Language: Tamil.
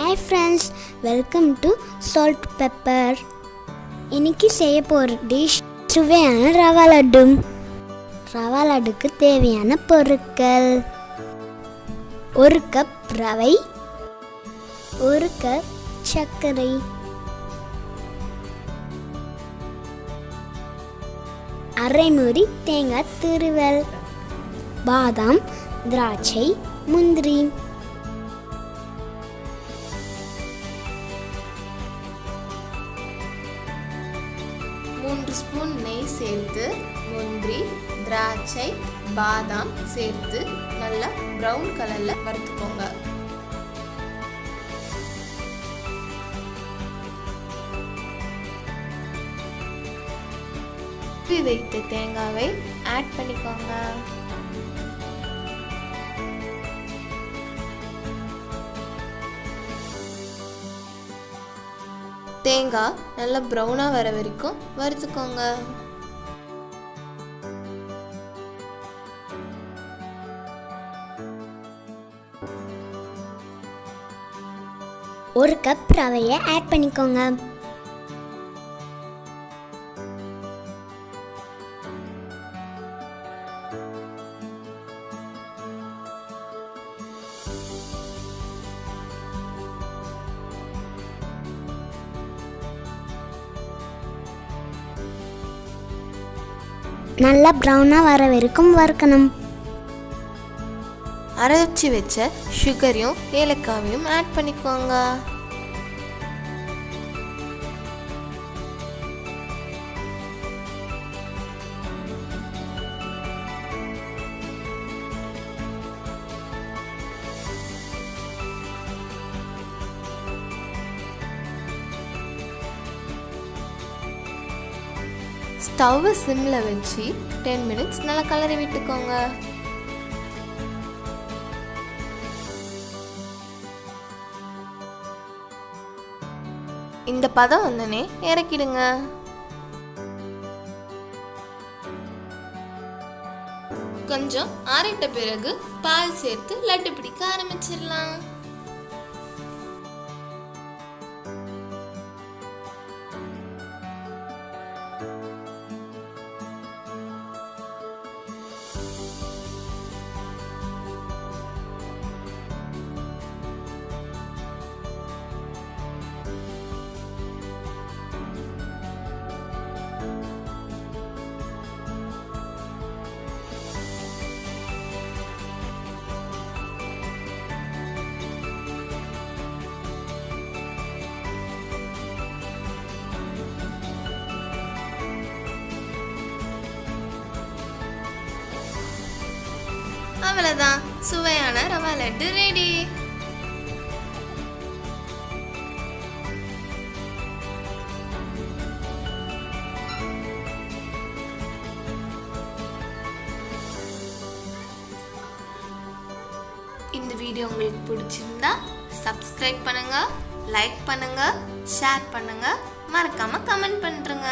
Hi friends, welcome to Salt Pepper. இன்னைக்கு செய்ய போற டிஷ் சுவையான ரவா லட்டு. ரவா லட்டுக்கு தேவையான பொருட்கள்: 1 கப் ரவை, 1 கப் சர்க்கரை, அரை மூடி தேங்காய் துருவல், பாதாம், திராட்சை, முந்திரி. மூன்று ஸ்பூன் நெய் சேர்த்து முந்திரி, திராட்சை, பாதாம் சேர்த்து நல்லா ப்ரௌன் கலர்ல வறுத்துக்கோங்க. வைத்த தேங்காவை ஆட் பண்ணிக்கோங்க. தேங்காய் நல்லா ப்ரௌனா வர வரைக்கும் வறுத்துக்கோங்க. ஒரு கப் ரவையை ஆட் பண்ணிக்கோங்க. நல்லா ப்ரௌனாக வர வரைக்கும் வறுக்கணும். அரைச்சி வச்ச சுகரையும் ஏலக்காவையும் ஆட் பண்ணிக்கோங்க. ஸ்டவ்வை சிம்மில் வச்சு 10 மினிட்ஸ் நல்லா கலரி விட்டுக்கோங்க. இந்த பதம் வந்தனே இறக்கிடுங்க. கொஞ்சம் ஆறிட்ட பிறகு பால் சேர்த்து லட்டு பிடிக்க ஆரம்பிச்சிடலாம். அவ்வளவுதான், சுவையான ரவா லட்டு ரெடி. இந்த வீடியோ உங்களுக்கு பிடிச்சிருந்தா சப்ஸ்கிரைப் பண்ணுங்க, லைக் பண்ணுங்க, ஷேர் பண்ணுங்க, மறக்காம கமெண்ட் பண்ணுங்க.